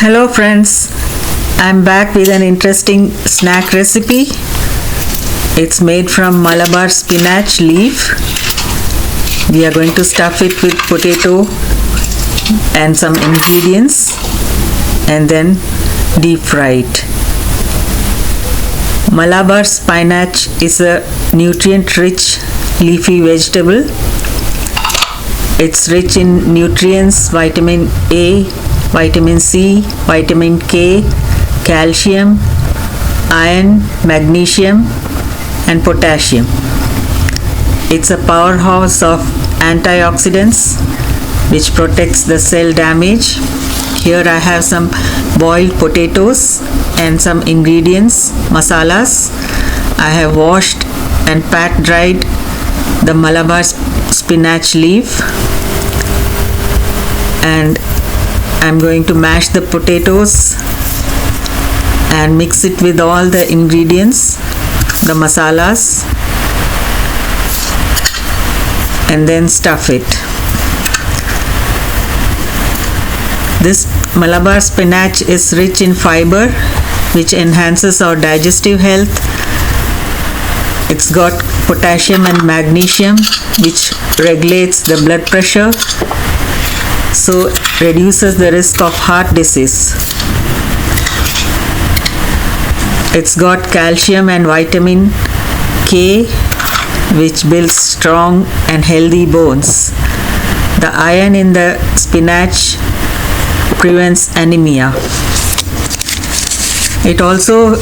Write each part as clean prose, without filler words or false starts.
Hello friends, I'm back with an interesting snack recipe. It's made from Malabar spinach leaf. We are going to stuff it with potato and some ingredients and then deep fry it. Malabar spinach is a nutrient-rich leafy vegetable. It's rich in nutrients, vitamin A, vitamin C, vitamin K, calcium, iron, magnesium, and potassium. It's a powerhouse of antioxidants which protects the cell damage. Here I have some boiled potatoes and some ingredients, masalas. I have washed and pat dried the Malabar spinach leaf, and I'm going to mash the potatoes and mix it with all the ingredients, the masalas, and then stuff it. This Malabar spinach is rich in fiber which enhances our digestive health. It's got potassium and magnesium which regulates the blood pressure, so reduces the risk of heart disease. It's got calcium and vitamin K which builds strong and healthy bones. The iron in the spinach prevents anemia. It also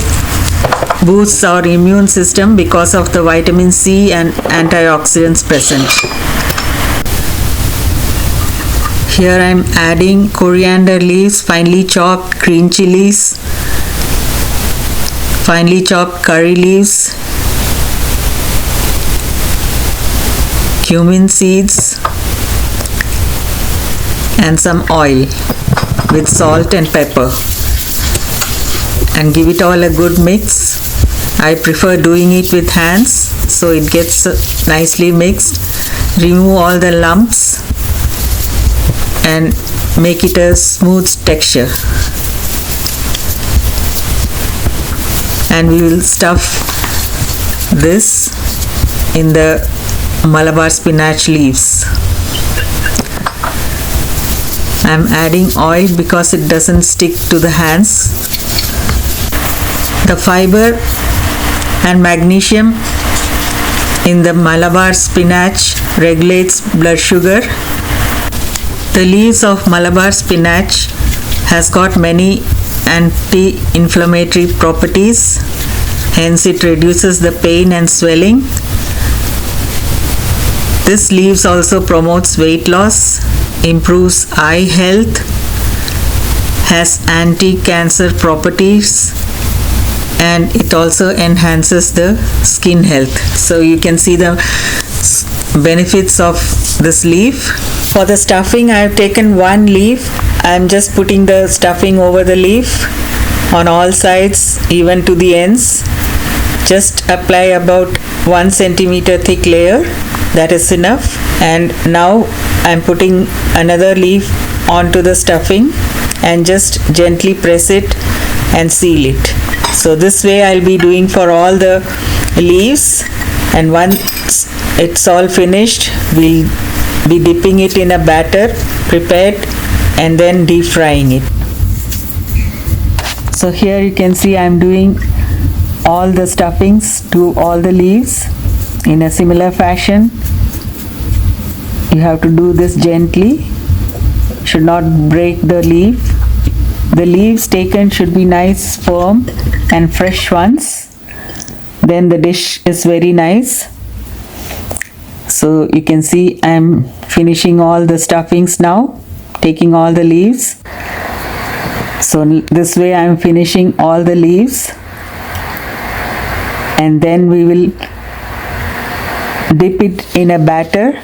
boosts our immune system because of the vitamin C and antioxidants present. Here I am adding coriander leaves, finely chopped green chilies, finely chopped curry leaves, cumin seeds, and some oil with salt and pepper, and give it all a good mix. I prefer doing it with hands so it gets nicely mixed. Remove all the lumps and make it a smooth texture. And we will stuff this in the Malabar spinach leaves. I am adding oil because it doesn't stick to the hands. The fiber and magnesium in the Malabar spinach regulates blood sugar. The leaves of Malabar spinach has got many anti-inflammatory properties, hence it reduces the pain and swelling. This leaves also promotes weight loss, improves eye health, has anti-cancer properties, and it also enhances the skin health. So you can see the benefits of this leaf. For the stuffing, I have taken one leaf. I am just putting the stuffing over the leaf on all sides, even to the ends. Just apply about 1 centimeter thick layer. That is enough. And now I am putting another leaf onto the stuffing and just gently press it and seal it. So this way I'll be doing for all the leaves, and once it's all finished, we'll be dipping it in a batter prepared and then deep frying it. So here you can see I'm doing all the stuffings to all the leaves in a similar fashion. You have to do this gently, should not break the leaf. The leaves taken should be nice, firm and fresh ones. Then the dish is very nice. So you can see I'm finishing all the stuffings now, taking all the leaves. So this way I'm finishing all the leaves, and then we will dip it in a batter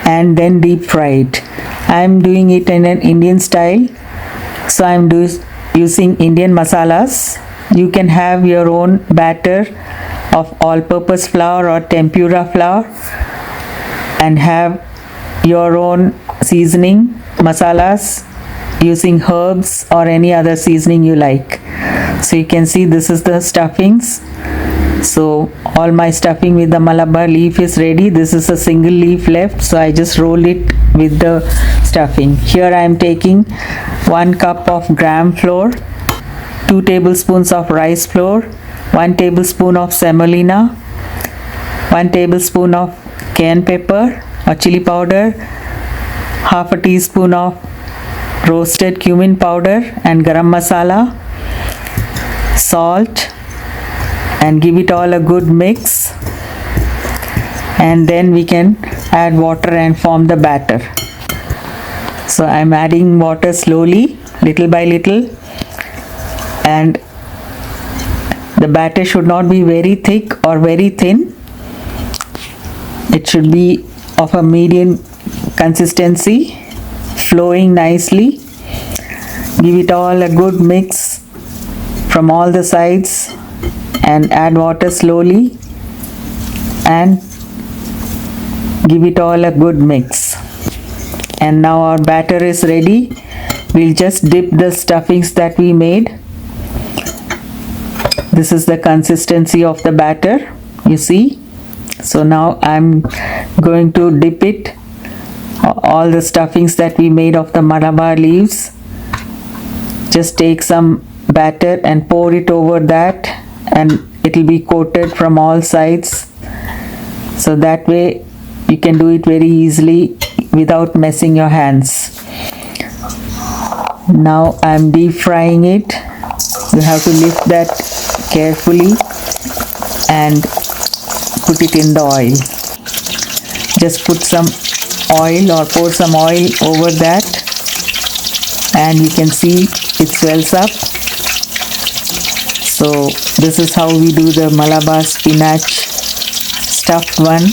and then deep fry it. I'm doing it in an Indian style, so I'm using Indian masalas. You can have your own batter of all-purpose flour or tempura flour and have your own seasoning masalas using herbs or any other seasoning you like. So you can see this is the stuffings. So all my stuffing with the Malabar leaf is ready. This is a single leaf left, so I just roll it with the stuffing. Here I am taking 1 cup of gram flour, 2 tablespoons of rice flour, 1 tablespoon of semolina, 1 tablespoon of cayenne pepper or chili powder, half a teaspoon of roasted cumin powder and garam masala, salt, and give it all a good mix, and then we can add water and form the batter. So I'm adding water slowly, little by little, and the batter should not be very thick or very thin. It should be of a medium consistency, flowing nicely. Give it all a good mix from all the sides and add water slowly and give it all a good mix. And now our batter is ready. We'll just dip the stuffings that we made. This is the consistency of the batter, you see. So now I'm going to dip it, all the stuffings that we made of the Malabar leaves. Just take some batter and pour it over that, and it will be coated from all sides, so that way you can do it very easily without messing your hands. Now I'm deep frying it. You have to lift that carefully and put it in the oil. Just put some oil or pour some oil over that, and you can see it swells up. So this is how we do the Malabar spinach stuffed one.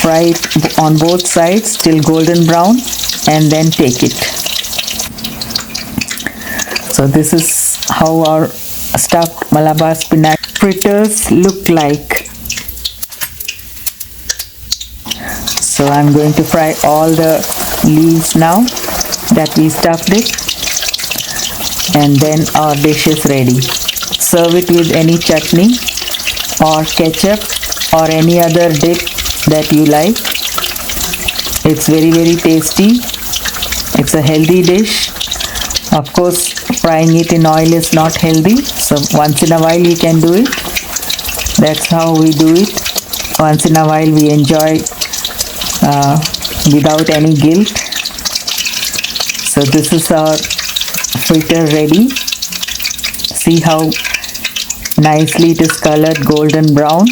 Fry it on both sides till golden brown and then take it. So this is how our stuffed Malabar spinach fritters look like. So I'm going to fry all the leaves now that we stuffed it, and then our dish is ready. Serve it with any chutney or ketchup or any other dip that you like. It's very tasty. It's a healthy dish. Of course, frying it in oil is not healthy, so once in a while you can do it. That's how we do it. Once in a while we enjoy without any guilt. So this is our fritter ready. See how nicely it is colored golden brown.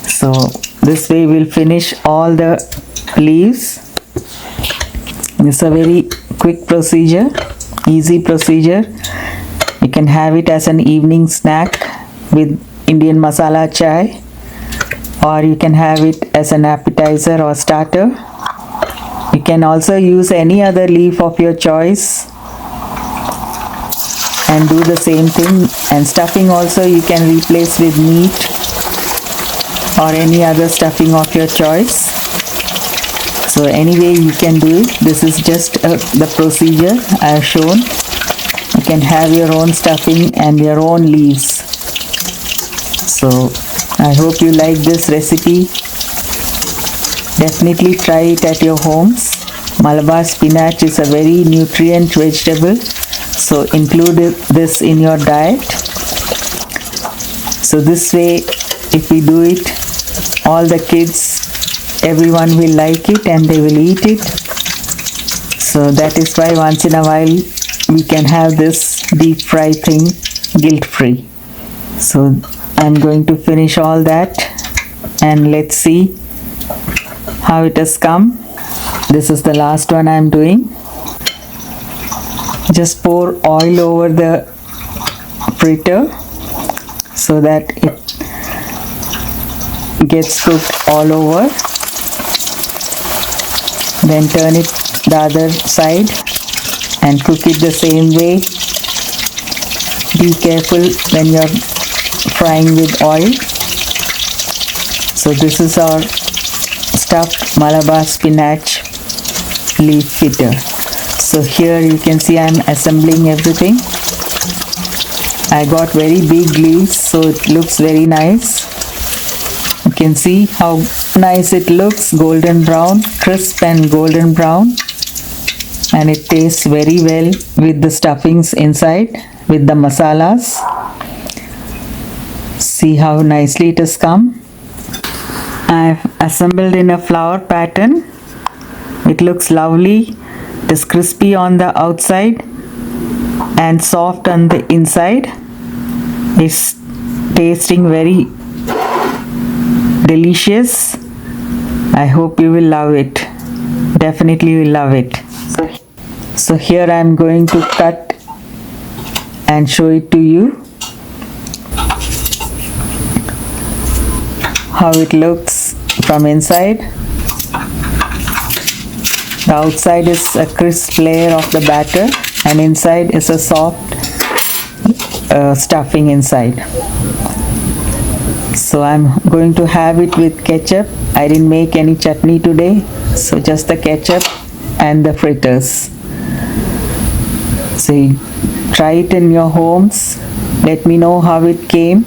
So this way we'll finish all the leaves. It's a very quick procedure, easy procedure. You can have it as an evening snack with Indian masala chai, or you can have it as an appetizer or starter. You can also use any other leaf of your choice and do the same thing. And stuffing also you can replace with meat or any other stuffing of your choice. So anyway you can do it. This is just the procedure I have shown. You can have your own stuffing and your own leaves. So I hope you like this recipe. Definitely try it at your homes. Malabar spinach is a very nutrient vegetable, so include this in your diet. So this way, if we do it, all the kids, everyone will like it and they will eat it. So that is why once in a while we can have this deep fry thing guilt-free. So I'm going to finish all that and let's see how it has come. This is the last one I'm doing. Just pour oil over the fritter so that it gets cooked all over. Then turn it the other side and cook it the same way. Be careful when you're frying with oil. So this is our stuffed Malabar spinach leaf fritter. So here you can see I'm assembling everything. I got very big leaves, so it looks very nice. You can see how nice it looks, golden brown, crisp and golden brown, and it tastes very well with the stuffings inside, with the masalas. See how nicely it has come. I've assembled in a flower pattern. It looks lovely. It is crispy on the outside and soft on the inside. It's tasting very delicious. I hope you will love it. Definitely you will love it. So here I am going to cut and show it to you how it looks from inside. The outside is a crisp layer of the batter and inside is a soft stuffing inside. So I'm going to have it with ketchup. I didn't make any chutney today, so just the ketchup and the fritters. So try it in your homes. Let me know how it came.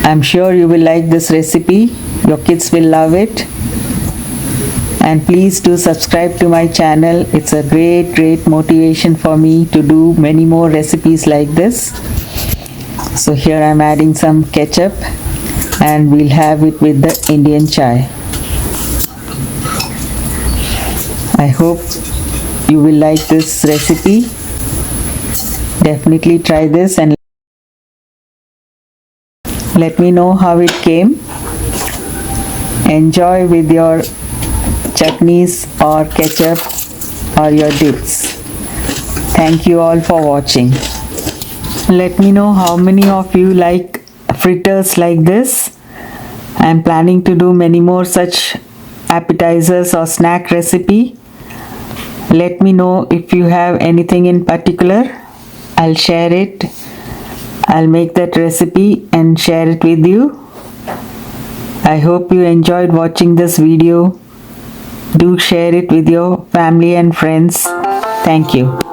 I'm sure you will like this recipe. Your kids will love it. And please do subscribe to my channel. It's a great motivation for me to do many more recipes like this. So here I'm adding some ketchup and we'll have it with the Indian chai. I hope you will like this recipe. Definitely try this and let me know how it came. Enjoy with your chutneys or ketchup or your dips. Thank you all for watching. Let me know how many of you like fritters like this. I am planning to do many more such appetizers or snack recipe. Let me know if you have anything in particular. I'll share it. I'll make that recipe and share it with you. I hope you enjoyed watching this video. Do share it with your family and friends. Thank you.